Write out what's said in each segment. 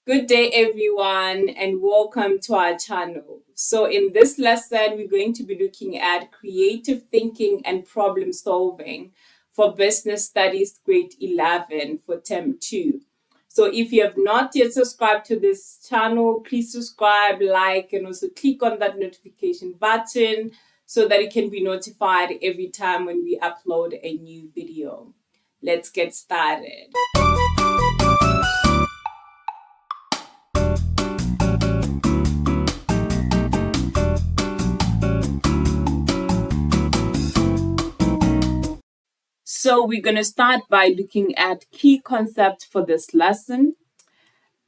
Good day, everyone, and welcome to our channel. So, in this lesson, we're going to be looking at creative thinking and problem solving for Business Studies Grade 11 for Term 2. So, if you have not yet subscribed to this channel, please subscribe, like, and also click on that notification button so that you can be notified every time when we upload a new video. Let's get started. So we're going to start by looking at key concepts for this lesson.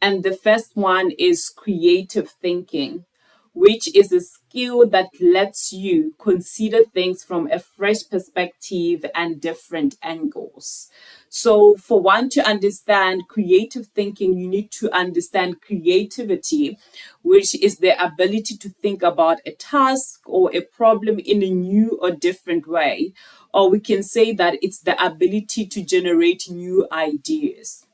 And the first one is creative thinking, which is a skill that lets you consider things from a fresh perspective and different angles. So, for one to understand creative thinking, you need to understand creativity, which is the ability to think about a task or a problem in a new or different way. Or we can say that it's the ability to generate new ideas.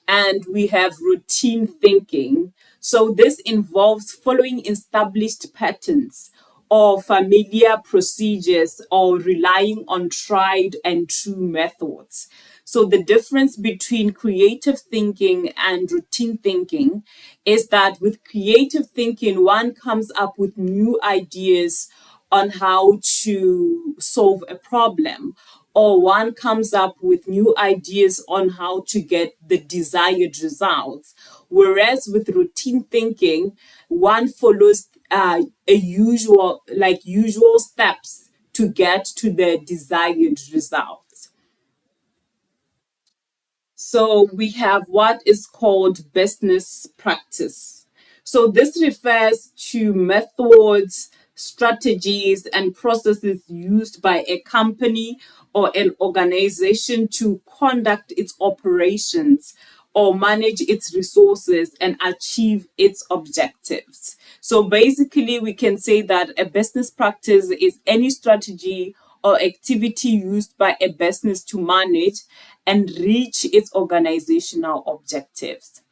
And we have routine thinking. So this involves following established patterns or familiar procedures or relying on tried and true methods. So the difference between creative thinking and routine thinking is that with creative thinking, one comes up with new ideas on how to solve a problem, or one comes up with new ideas on how to get the desired results. Whereas with routine thinking, one follows usual steps to get to the desired results. So we have what is called business practice. So this refers to methods, strategies, and processes used by a company or an organization to conduct its operations or manage its resources and achieve its objectives. So basically, we can say that a business practice is any strategy or activity used by a business to manage and reach its organizational objectives.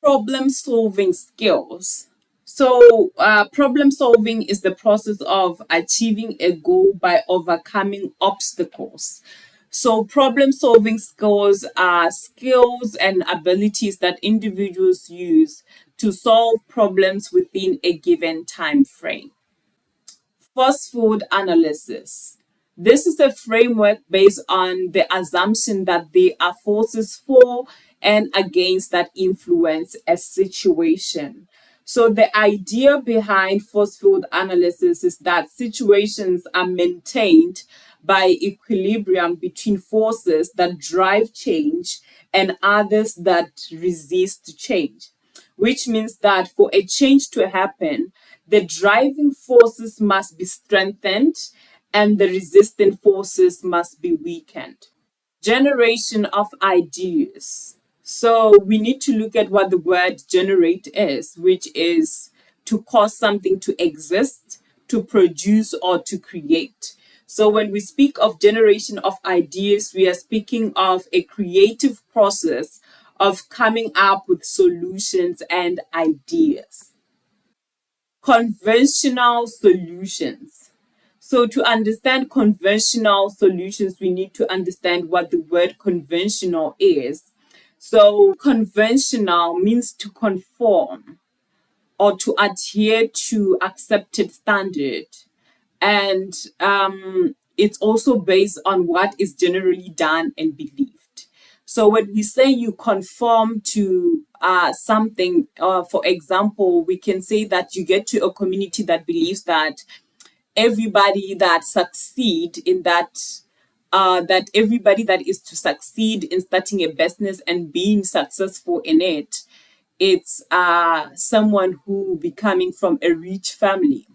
Problem solving skills. So, problem solving is the process of achieving a goal by overcoming obstacles. So, problem solving skills are skills and abilities that individuals use to solve problems within a given time frame. Force field analysis. This is a framework based on the assumption that there are forces for and against that influence a situation. So, the idea behind force field analysis is that situations are maintained by equilibrium between forces that drive change and others that resist change, which means that for a change to happen, the driving forces must be strengthened and the resisting forces must be weakened. Generation of ideas. So we need to look at what the word generate is, which is to cause something to exist, to produce, or to create. So when we speak of generation of ideas, we are speaking of a creative process of coming up with solutions and ideas. Conventional solutions. So, to understand conventional solutions, we need to understand what the word conventional is. So, conventional means to conform or to adhere to accepted standard. And it's also based on what is generally done and believed. So when we say you conform to something, for example, we can say that you get to a community that believes that everybody that succeed in that everybody that is to succeed in starting a business and being successful in it, it's someone who be coming from a rich family.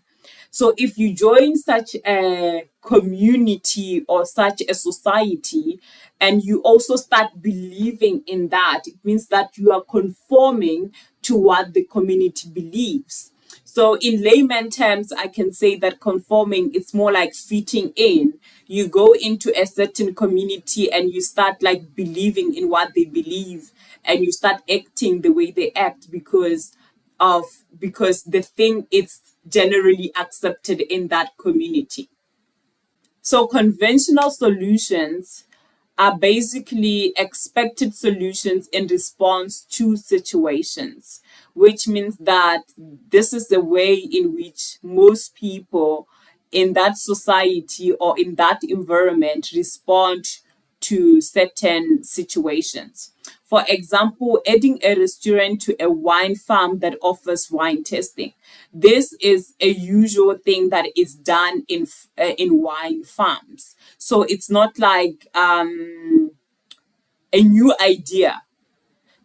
So if you join such a community or such a society and you also start believing in that, it means that you are conforming to what the community believes. So in layman terms, I can say that conforming, it's more like fitting in. You go into a certain community and you start like believing in what they believe, and you start acting the way they act of because the thing is generally accepted in that community. So conventional solutions are basically expected solutions in response to situations, which means that this is the way in which most people in that society or in that environment respond to certain situations. For example, adding a restaurant to a wine farm that offers wine tasting. This is a usual thing that is done in wine farms. So it's not like a new idea.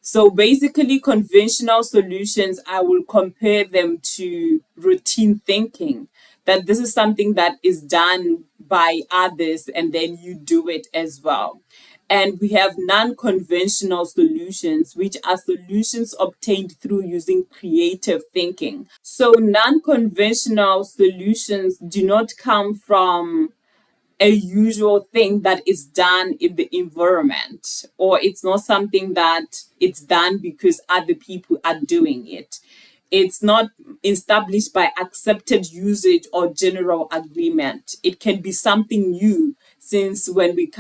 So basically, conventional solutions, I will compare them to routine thinking, that this is something that is done by others and then you do it as well. And we have non conventional solutions, which are solutions obtained through using creative thinking. So, non conventional solutions do not come from a usual thing that is done in the environment, or it's not something that it's done because other people are doing it. It's not established by accepted usage or general agreement. It can be something new, since when we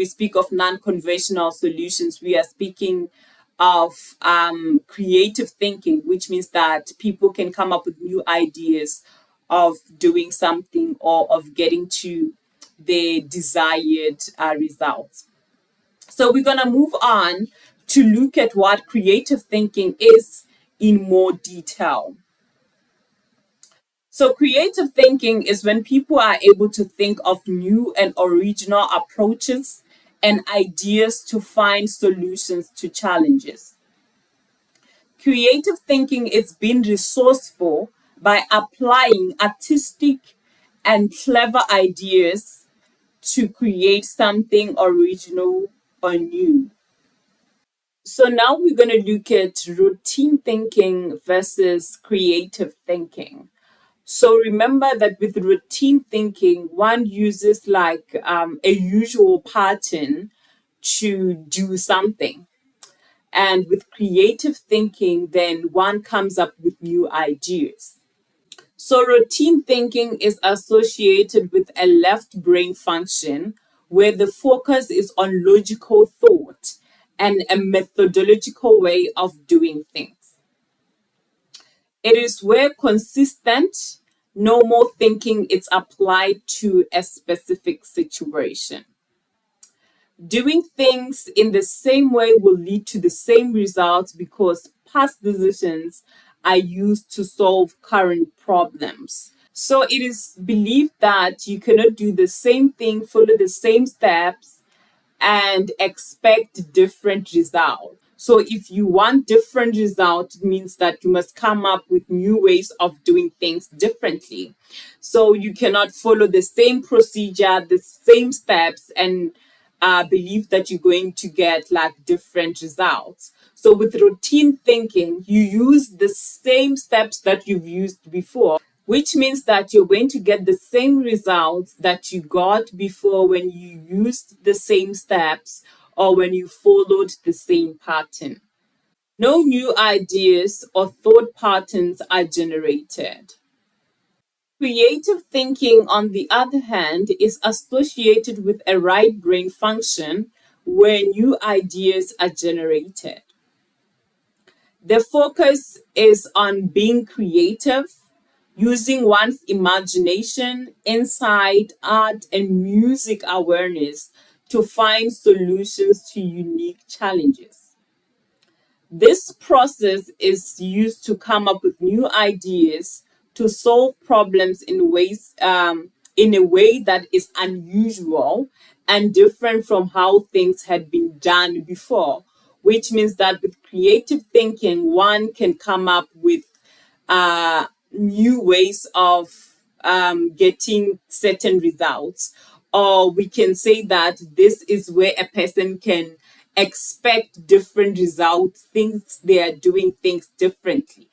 speak of non-conventional solutions, we are speaking of creative thinking, which means that people can come up with new ideas of doing something or of getting to the desired results. So we're going to move on to look at what creative thinking is in more detail. So, creative thinking is when people are able to think of new and original approaches and ideas to find solutions to challenges. Creative thinking is being resourceful by applying artistic and clever ideas to create something original or new. So now we're going to look at routine thinking versus creative thinking. So remember that with routine thinking, one uses like a usual pattern to do something. And with creative thinking, then one comes up with new ideas. So, routine thinking is associated with a left brain function where the focus is on logical thought and a methodological way of doing things. It is where consistent, normal thinking is applied to a specific situation. Doing things in the same way will lead to the same results because past decisions are used to solve current problems. So it is believed that you cannot do the same thing, follow the same steps, and expect different results. So if you want different results, it means that you must come up with new ways of doing things differently. So you cannot follow the same procedure, the same steps, and believe that you're going to get like different results. So with routine thinking, you use the same steps that you've used before, which means that you're going to get the same results that you got before when you used the same steps or when you followed the same pattern. No new ideas or thought patterns are generated. Creative thinking, on the other hand, is associated with a right brain function where new ideas are generated. The focus is on being creative, using one's imagination, insight, art, and music awareness to find solutions to unique challenges. This process is used to come up with new ideas to solve problems in a way that is unusual and different from how things had been done before. Which means that with creative thinking, one can come up with new ways of getting certain results. Or we can say that this is where a person can expect different results, things they are doing things differently.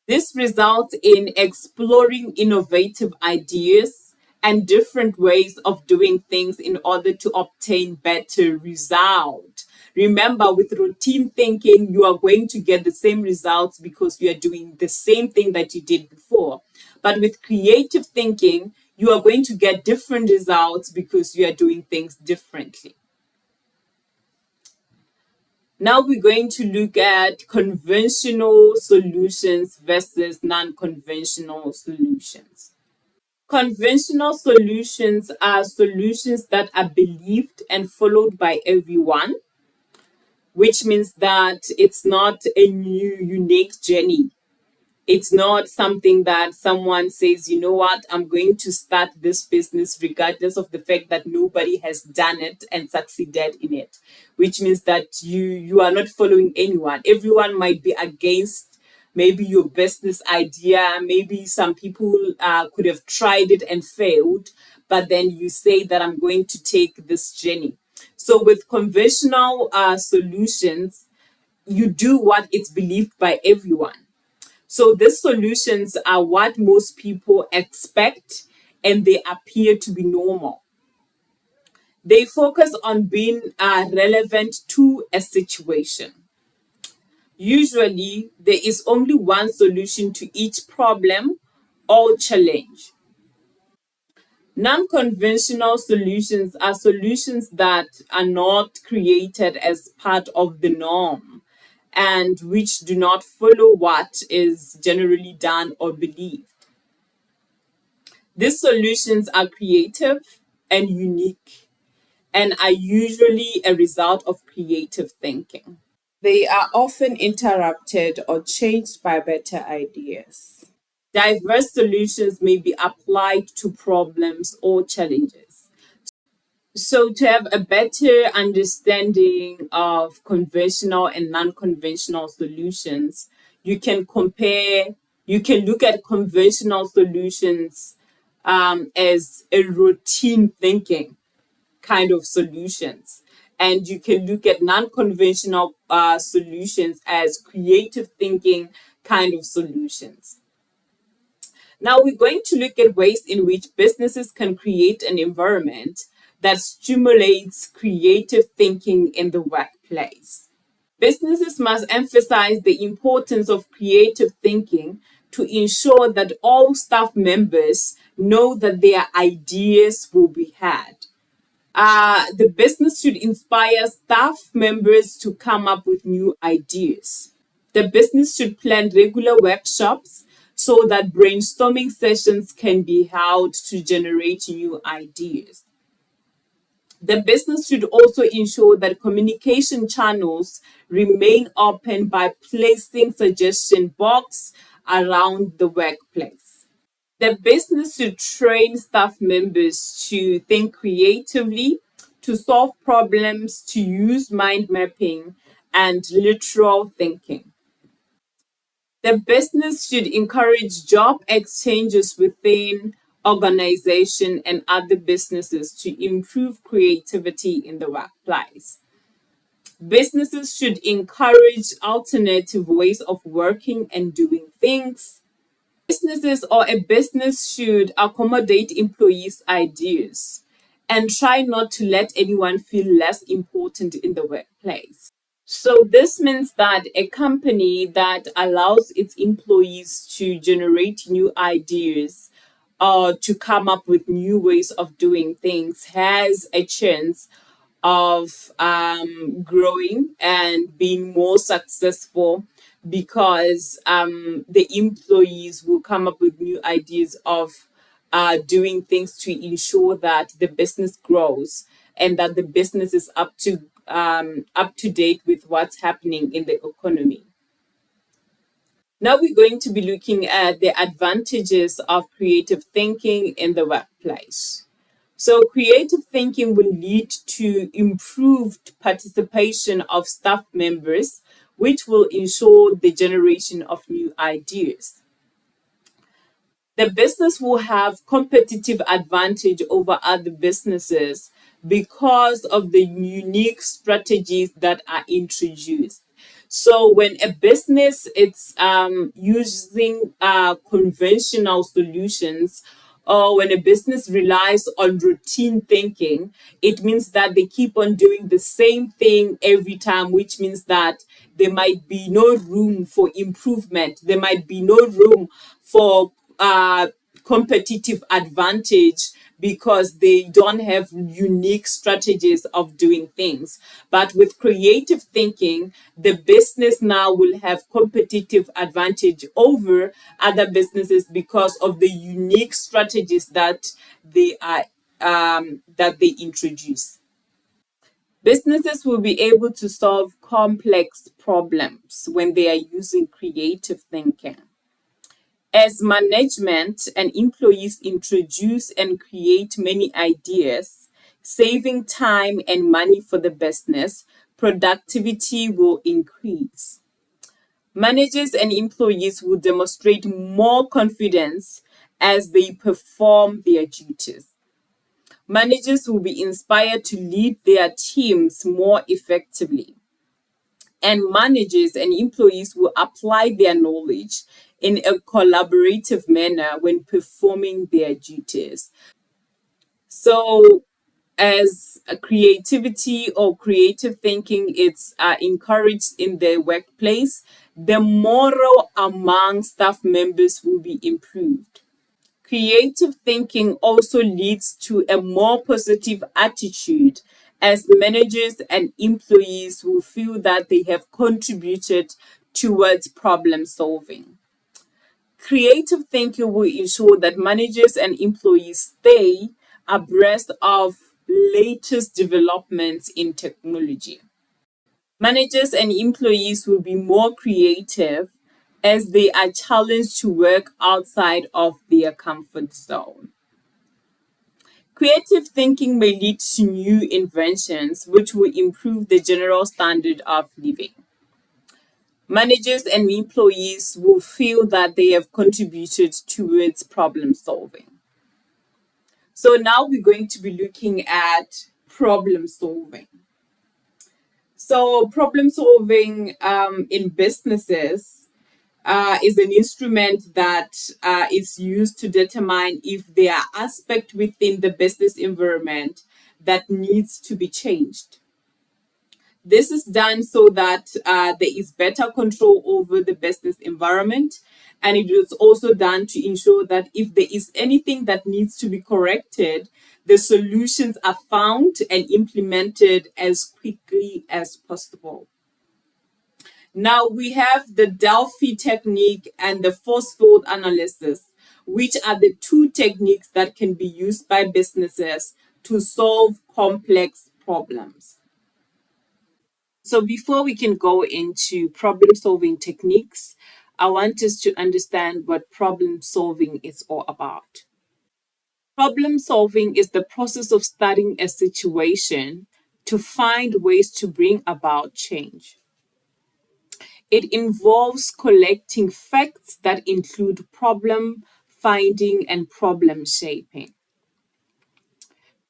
This results in exploring innovative ideas and different ways of doing things in order to obtain better result. Remember, with routine thinking, you are going to get the same results because you are doing the same thing that you did before. But with creative thinking, you are going to get different results because you are doing things differently. Now we're going to look at conventional solutions versus non-conventional solutions. Conventional solutions are solutions that are believed and followed by everyone, which means that it's not a new, unique journey. It's not something that someone says, you know what, I'm going to start this business regardless of the fact that nobody has done it and succeeded in it, which means that you are not following anyone. Everyone might be against maybe your business idea. Maybe some people could have tried it and failed, but then you say that I'm going to take this journey. So with conventional solutions, you do what it's believed by everyone. So these solutions are what most people expect and they appear to be normal. They focus on being relevant to a situation. Usually, there is only one solution to each problem or challenge. Non conventional solutions are solutions that are not created as part of the norm and which do not follow what is generally done or believed. These solutions are creative and unique and are usually a result of creative thinking. They are often interrupted or changed by better ideas. Diverse solutions may be applied to problems or challenges. So, to have a better understanding of conventional and non conventional solutions, you can compare, you can look at conventional solutions as a routine thinking kind of solutions. And you can look at non conventional solutions as creative thinking kind of solutions. Now, we're going to look at ways in which businesses can create an environment that stimulates creative thinking in the workplace. Businesses must emphasize the importance of creative thinking to ensure that all staff members know that their ideas will be heard. The business should inspire staff members to come up with new ideas. The business should plan regular workshops so that brainstorming sessions can be held to generate new ideas. The business should also ensure that communication channels remain open by placing suggestion box around the workplace. The business should train staff members to think creatively, to solve problems, to use mind mapping and literal thinking. The business should encourage job exchanges within organization and other businesses to improve creativity in the workplace. Businesses should encourage alternative ways of working and doing things. Businesses or a business should accommodate employees' ideas and try not to let anyone feel less important in the workplace. So, this means that a company that allows its employees to generate new ideas or to come up with new ways of doing things has a chance of growing and being more successful because the employees will come up with new ideas of doing things to ensure that the business grows and that the business is up to date with what's happening in the economy. Now we're going to be looking at the advantages of creative thinking in the workplace. So, creative thinking will lead to improved participation of staff members, which will ensure the generation of new ideas. The business will have competitive advantage over other businesses because of the unique strategies that are introduced. So when a business it's using conventional solutions or when a business relies on routine thinking, it means that they keep on doing the same thing every time, which means that there might be no room for improvement. There might be no room for competitive advantage because they don't have unique strategies of doing things. But with creative thinking, the business now will have competitive advantage over other businesses because of the unique strategies that they introduce. Businesses will be able to solve complex problems when they are using creative thinking. As management and employees introduce and create many ideas, saving time and money for the business, productivity will increase. Managers and employees will demonstrate more confidence as they perform their duties. Managers will be inspired to lead their teams more effectively, and managers and employees will apply their knowledge in a collaborative manner when performing their duties. So, as a creativity or creative thinking it's encouraged in the workplace, the morale among staff members will be improved. Creative thinking also leads to a more positive attitude as managers and employees will feel that they have contributed towards problem solving. Creative thinking will ensure that managers and employees stay abreast of latest developments in technology. Managers and employees will be more creative as they are challenged to work outside of their comfort zone. Creative thinking may lead to new inventions which will improve the general standard of living. Managers and employees will feel that they have contributed towards problem solving. So now we're going to be looking at problem solving. So problem solving in businesses is an instrument that is used to determine if there are aspects within the business environment that needs to be changed. This is done so that there is better control over the business environment. And it is also done to ensure that if there is anything that needs to be corrected, the solutions are found and implemented as quickly as possible. Now we have the Delphi technique and the force field analysis, which are the two techniques that can be used by businesses to solve complex problems. So before we can go into problem solving techniques, I want us to understand what problem solving is all about. Problem solving is the process of studying a situation to find ways to bring about change. It involves collecting facts that include problem finding and problem shaping.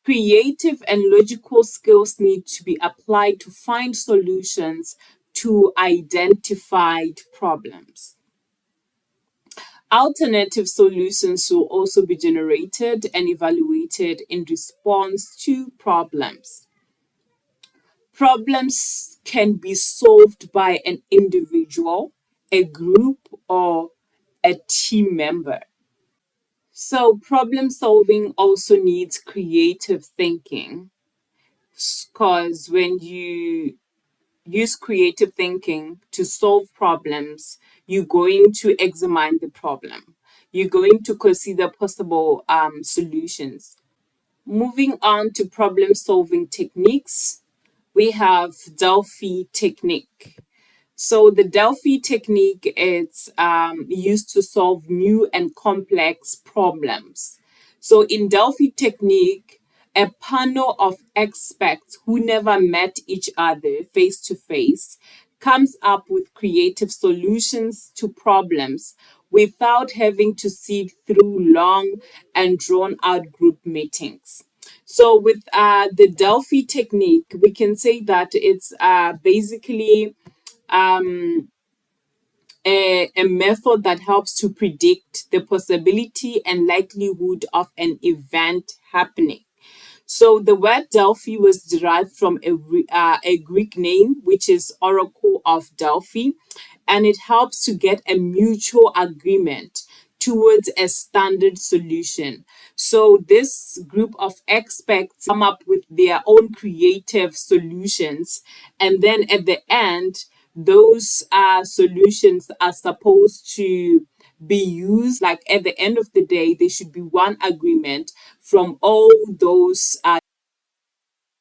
Creative and logical skills need to be applied to find solutions to identified problems. Alternative solutions will also be generated and evaluated in response to problems. Problems can be solved by an individual, a group, or a team member. So, problem solving also needs creative thinking because when you use creative thinking to solve problems, you're going to examine the problem, you're going to consider possible solutions. Moving on to problem solving techniques, we have Delphi technique. So the Delphi technique is used to solve new and complex problems. So in Delphi technique, a panel of experts who never met each other face to face comes up with creative solutions to problems without having to sit through long and drawn out group meetings. So with the Delphi technique, we can say that it's basically a method that helps to predict the possibility and likelihood of an event happening. So the word Delphi was derived from a Greek name, which is Oracle of Delphi, and it helps to get a mutual agreement towards a standard solution. So this group of experts come up with their own creative solutions, and then at the end, those solutions are supposed to be used. Like at the end of the day, there should be one agreement from all those.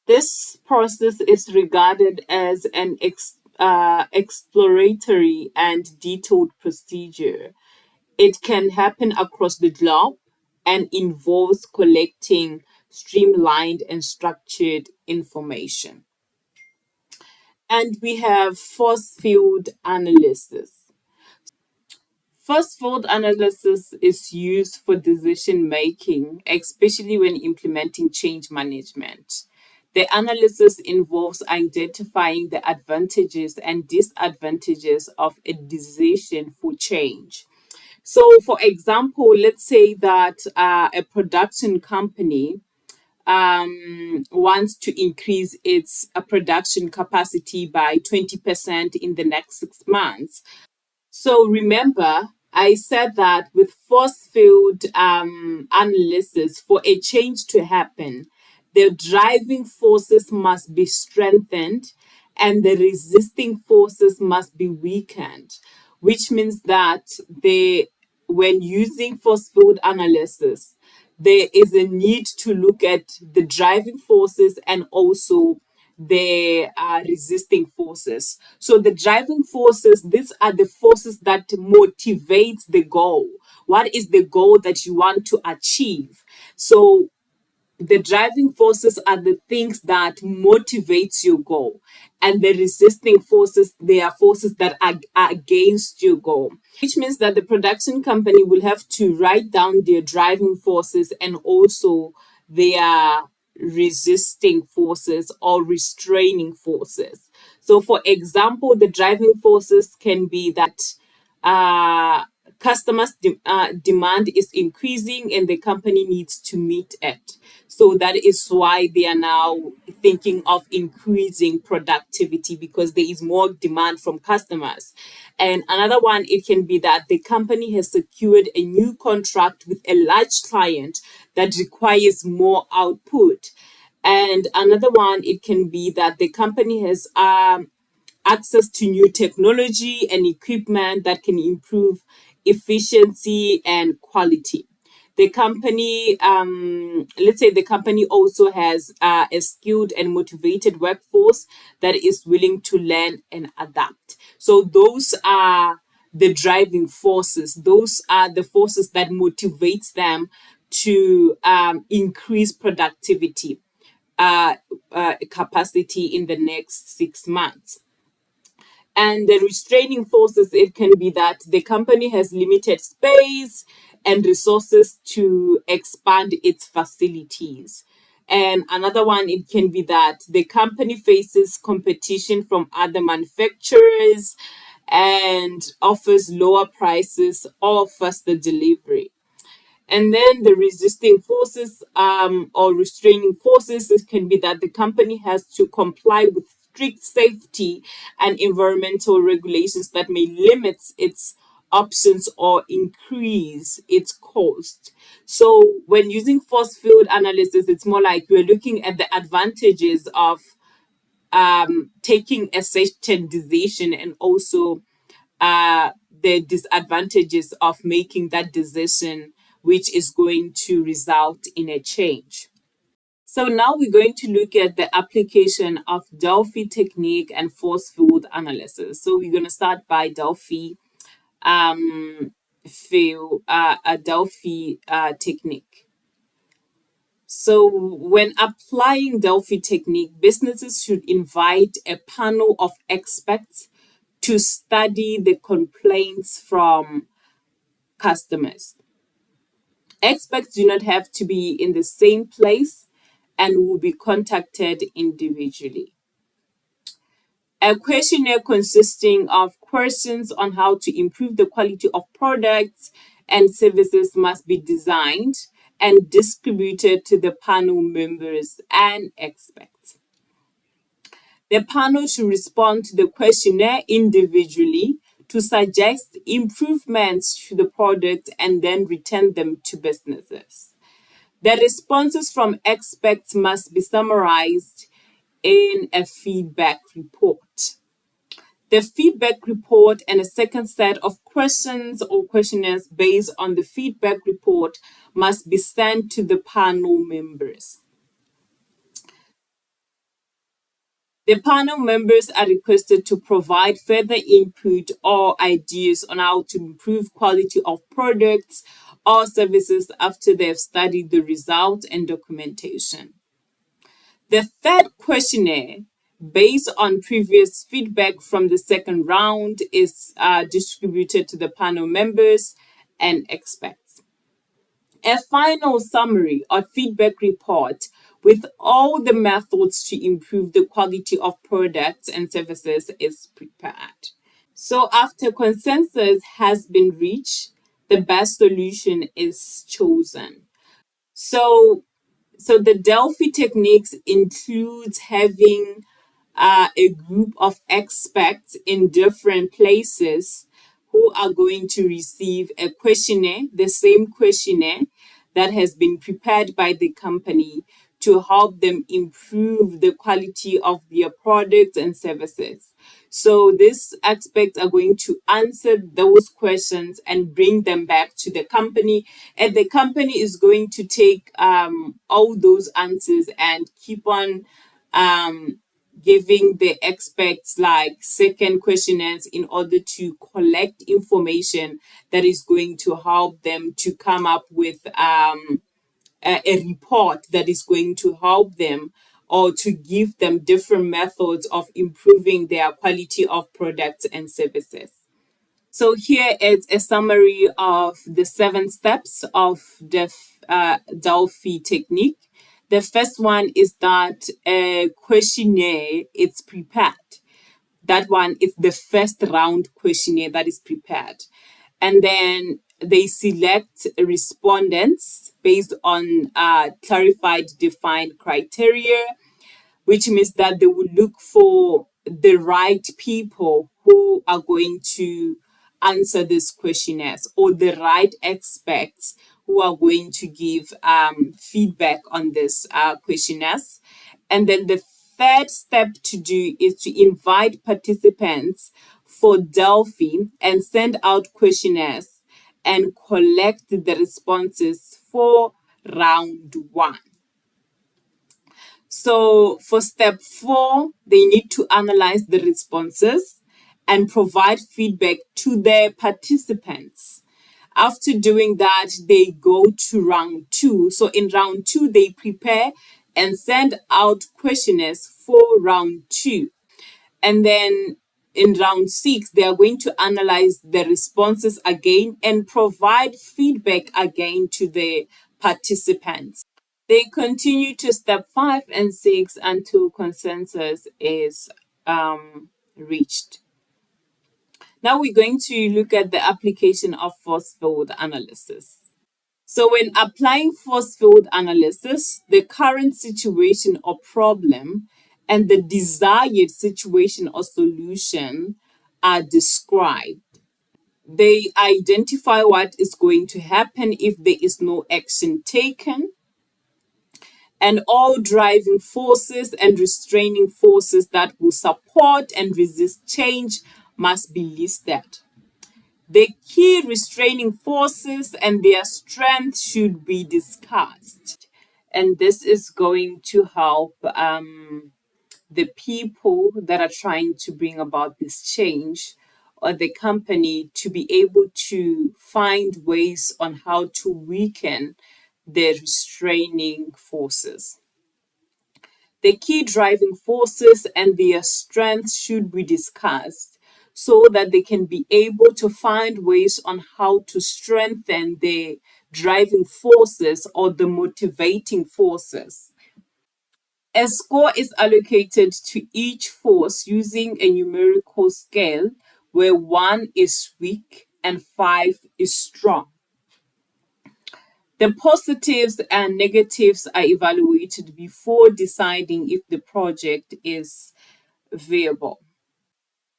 This process is regarded as an exploratory and detailed procedure. It can happen across the globe and involves collecting streamlined and structured information. And we have force field analysis. Force field analysis is used for decision making, especially when implementing change management. The analysis involves identifying the advantages and disadvantages of a decision for change. So, for example, let's say that a production company wants to increase its production capacity by 20% in the next 6 months. So remember, I said that with force field analysis, for a change to happen, the driving forces must be strengthened and the resisting forces must be weakened, which means that when using force field analysis, there is a need to look at the driving forces and also the resisting forces. So the driving forces, these are the forces that motivate the goal. What is the goal that you want to achieve? So the driving forces are the things that motivates your goal, and the resisting forces, they are forces that are against your goal, which means that the production company will have to write down their driving forces and also their resisting forces or restraining forces. So for example, the driving forces can be that uh, demand is increasing and the company needs to meet it. So that is why they are now thinking of increasing productivity because there is more demand from customers. And another one, it can be that the company has secured a new contract with a large client that requires more output. And another one, it can be that the company has access to new technology and equipment that can improve efficiency and quality. The company, let's say the company also has a skilled and motivated workforce that is willing to learn and adapt. So those are the driving forces. Those are the forces that motivates them to increase productivity capacity in the next 6 months. And the restraining forces, it can be that the company has limited space and resources to expand its facilities. And another one, it can be that the company faces competition from other manufacturers and offers lower prices or faster delivery. And then the resisting forces or restraining forces, it can be that the company has to comply with strict safety and environmental regulations that may limit its options or increase its cost. So when using force field analysis, it's more like we're looking at the advantages of taking a certain decision and also the disadvantages of making that decision, which is going to result in a change. So now we're going to look at the application of Delphi technique and force field analysis. So we're going to start by Delphi a Delphi technique. So when applying Delphi technique, businesses should invite a panel of experts to study the complaints from customers. Experts do not have to be in the same place and will be contacted individually. A questionnaire consisting of questions on how to improve the quality of products and services must be designed and distributed to the panel members and experts. The panel should respond to the questionnaire individually to suggest improvements to the product and then return them to businesses. The responses from experts must be summarized in a feedback report. The feedback report and a second set of questions or questionnaires based on the feedback report must be sent to the panel members. The panel members are requested to provide further input or ideas on how to improve quality of products or services after they have studied the results and documentation. The third questionnaire, based on previous feedback from the second round, is distributed to the panel members and experts. A final summary or feedback report with all the methods to improve the quality of products and services is prepared. So, after consensus has been reached, the best solution is chosen. So, the Delphi techniques includes having a group of experts in different places who are going to receive a questionnaire, the same questionnaire that has been prepared by the company to help them improve the quality of their products and services. So these experts are going to answer those questions and bring them back to the company, and the company is going to take all those answers and keep on giving the experts like second questionnaires in order to collect information that is going to help them to come up with a report that is going to help them or to give them different methods of improving their quality of products and services. So here is a summary of the 7 steps of the Delphi technique. The first one is that a questionnaire is prepared. That one is the first round questionnaire that is prepared. And then they select respondents based on clarified, defined criteria, which means that they will look for the right people who are going to answer these questionnaires, or the right experts who are going to give feedback on this questionnaires. And then the third step to do is to invite participants for Delphi and send out questionnaires and collect the responses for round 1. So for step 4, they need to analyze the responses and provide feedback to their participants. After doing that, they go to round 2. So in round 2, they prepare and send out questionnaires for round 2. And then in round 6, they are going to analyze the responses again and provide feedback again to the participants. They continue to step 5 and 6 until consensus is reached. Now we're going to look at the application of force field analysis. So when applying force field analysis, the current situation or problem and the desired situation or solution are described. They identify what is going to happen if there is no action taken, and all driving forces and restraining forces that will support and resist change must be listed. The key restraining forces and their strength should be discussed. And this is going to help the people that are trying to bring about this change, or the company, to be able to find ways on how to weaken the restraining forces. The key driving forces and their strengths should be discussed so that they can be able to find ways on how to strengthen the driving forces or the motivating forces. A score is allocated to each force using a numerical scale where 1 is weak and 5 is strong. The positives and negatives are evaluated before deciding if the project is viable.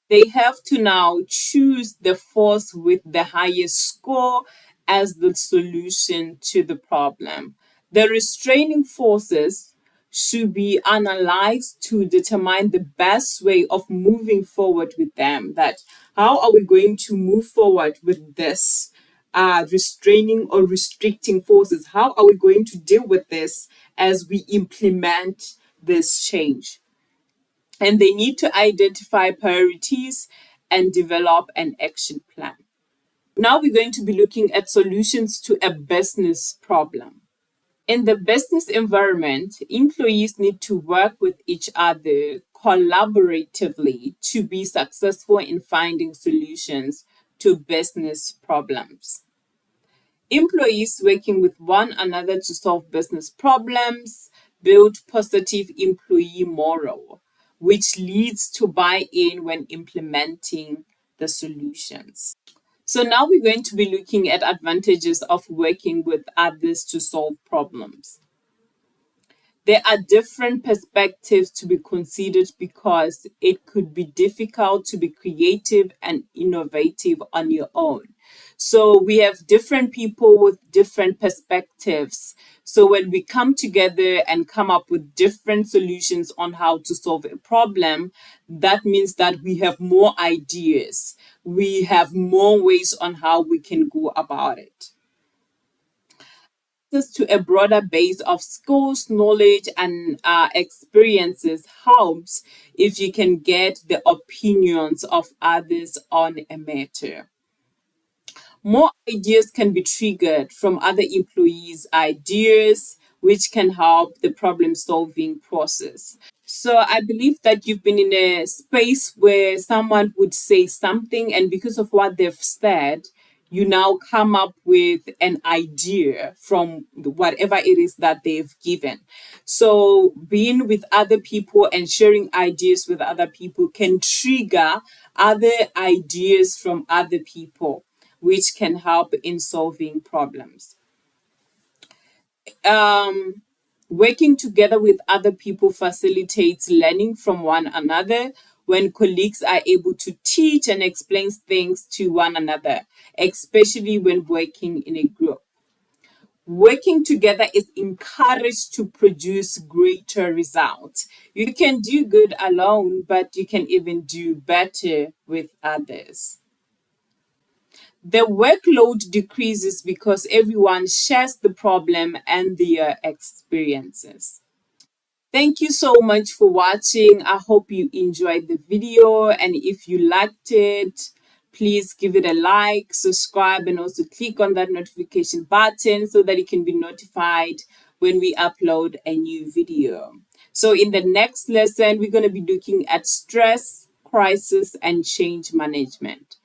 They have to now choose the force with the highest score as the solution to the problem. The restraining forces should be analyzed to determine the best way of moving forward with them. That how are we going to move forward with this restraining or restricting forces? How are we going to deal with this as we implement this change? And they need to identify priorities and develop an action plan. Now we're going to be looking at solutions to a business problem. In the business environment, employees need to work with each other collaboratively to be successful in finding solutions to business problems. Employees working with one another to solve business problems build positive employee morale, which leads to buy-in when implementing the solutions. So now we're going to be looking at advantages of working with others to solve problems. There are different perspectives to be considered because it could be difficult to be creative and innovative on your own. So we have different people with different perspectives. So when we come together and come up with different solutions on how to solve a problem, that means that we have more ideas. We have more ways on how we can go about it. Access to a broader base of skills, knowledge, and experiences helps if you can get the opinions of others on a matter. More ideas can be triggered from other employees' ideas, which can help the problem solving process. So I believe that you've been in a space where someone would say something, and because of what they've said, you now come up with an idea from whatever it is that they've given. So being with other people and sharing ideas with other people can trigger other ideas from other people, which can help in solving problems. Working together with other people facilitates learning from one another when colleagues are able to teach and explain things to one another, especially when working in a group. Working together is encouraged to produce greater results. You can do good alone, but you can even do better with others. The workload decreases because everyone shares the problem and their experiences. Thank you so much for watching. I hope you enjoyed the video, and if you liked it, please give it a like, subscribe, and also click on that notification button so that you can be notified when we upload a new video. So in the next lesson, we're going to be looking at stress, crisis, and change management.